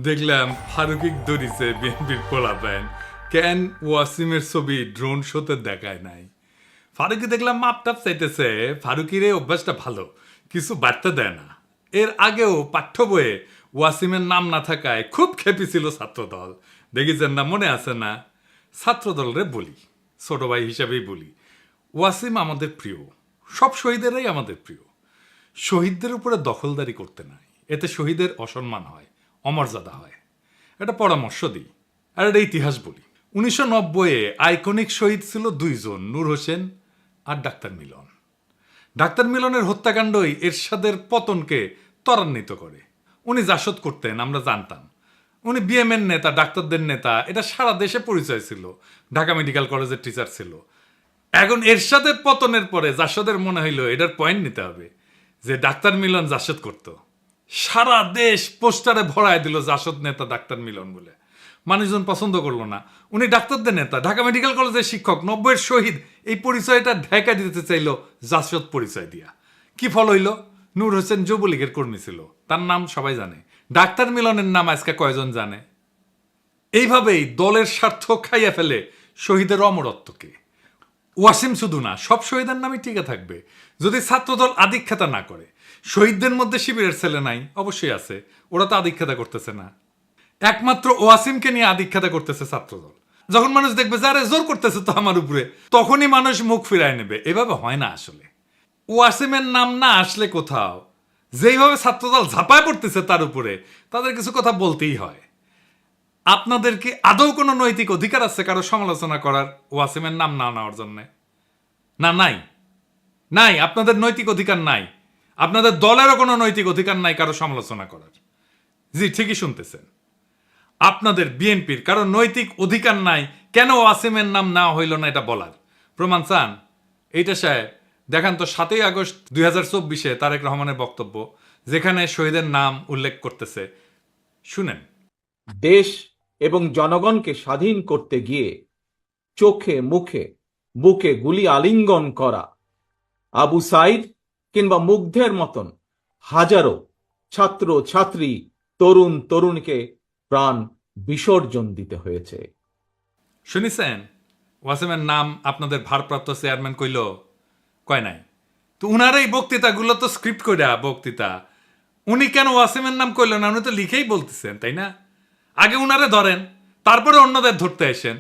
দেখলাম ফারুকিক ধরিছে বিএনপির পোলাপাইন কেন ওয়াসিমের ছবি ড্রোন শোতে দেখায় নাই। ফারুকি দেখলাম মাপটাপ চাইতেছে। ফারুকির এই অভ্যাসটা ভালো, কিছু বাড়তে দেয় না। এর আগেও পাঠ্য বইয়ে ওয়াসিমের নাম না থাকায় খুব খেপেছিল ছাত্রদল। দেখেছেন না, মনে আছে না? ছাত্রদলরে বলি, ছোট ভাই হিসাবেই বলি, ওয়াসিম আমাদের প্রিয়, সব শহীদেরাই আমাদের প্রিয়। শহীদদের উপরে দখলদারি করতে নাই, এতে শহীদের অসম্মান হয়, অমর্যাদা হয়। এটা পরামর্শ দিই আর এটা ইতিহাস বলি। 1990-এ আইকনিক শহীদ ছিল দুইজন, নূর হোসেন আর ডাক্তার মিলন। ডাক্তার মিলনের হত্যাকাণ্ডই এরশাদের পতনকে ত্বরান্বিত করে। উনি জাসদ করতেন, আমরা জানতাম। উনি বিএমএর নেতা, ডাক্তারদের নেতা, এটা সারা দেশে পরিচয় ছিল। ঢাকা মেডিকেল কলেজের টিচার ছিল। এখন এরশাদের পতনের পরে জাসদের মনে হইল এটার পয়েন্ট নিতে হবে যে ডাক্তার মিলন জাসদ করত। সারা দেশ পোস্টারে ভরায় দিল জাসদ নেতা ডাক্তার মিলন বলে। মানুষজন পছন্দ করলো না। উনি ডাক্তারদের নেতা, ঢাকা মেডিকেল কলেজের শিক্ষক, 90-এর শহীদ, এই পরিচয়টা ঢাকা দিতে চাইল জাসদ পরিচয় দিয়া। কি ফল হইল? নূর হোসেন যুবলীগের কর্মী ছিল, তার নাম সবাই জানে। ডাক্তার মিলনের নাম আজকে কয়জন জানে? এইভাবেই দলের স্বার্থ খাইয়া ফেলে শহীদের অমরত্বকে। ওয়াসিম শুধু না, সব শহীদের নামই টিকে থাকবে যদি ছাত্রদল আধিক্ষেতা না করে। শহীদদের মধ্যে শিবিরের ছেলে নাই? অবশ্যই আছে, ওরা তো আধিক্ষেতা করতেছে না। একমাত্র ওয়াসিমকে নিয়ে আধিক্ষেতা করতেছে ছাত্রদল। যখন মানুষ দেখবে যে আরে জোর করতেছে তো আমার উপরে, তখনই মানুষ মুখ ফিরায় নেবে। এভাবে হয় না আসলে। ওয়াসিমের নাম না আসলে কোথাও যেইভাবে ছাত্রদল ঝাঁপায় পড়তেছে তার উপরে, তাদের কিছু কথা বলতেই হয়। আপনাদের কি আদৌ কোনো নৈতিক অধিকার আছে কারো সমালোচনা করার ওয়াসিমের নাম না নেওয়ার জন্য? না, নাই। নাই, আপনাদের নৈতিক অধিকার নাই। আপনাদের দলেরও কোনো নৈতিক অধিকার নাই কারো সমালোচনা করার। জি, ঠিকই শুনতেছেন। আপনাদের বিএনপির কারো নৈতিক অধিকার নাই কেন ওয়াসিমের নাম নেওয়া হইল না এটা বলার। প্রমাণ চান? এইটা সাহেব দেখান তো 7ই আগস্ট 2024-এ তারেক রহমানের বক্তব্য, যেখানে শহীদের নাম উল্লেখ করতেছে। শুনেন। দেশ এবং জনগণকে স্বাধীন করতে গিয়ে চোখে মুখে বুকে গুলি আলিঙ্গন করা আবু সাইদ কিংবা মুগ্ধের মতন হাজারো ছাত্র ছাত্রী, তরুণ তরুণীকে প্রাণ বিসর্জন দিতে হয়েছে। শুনিছেন? ওয়াসিমের নাম আপনাদের ভারপ্রাপ্ত চেয়ারম্যান কইল? কয় নাই তো। উনার এই বক্তৃতাগুলো তো স্ক্রিপ্ট কইরা বক্তৃতা। উনি কেন ওয়াসিমের নাম কইল না? উনি তো লিখেই বলতেছেন, তাই না? আগে উনারে ধরেন, তারপরে অন্যদের ধরতে আসেন।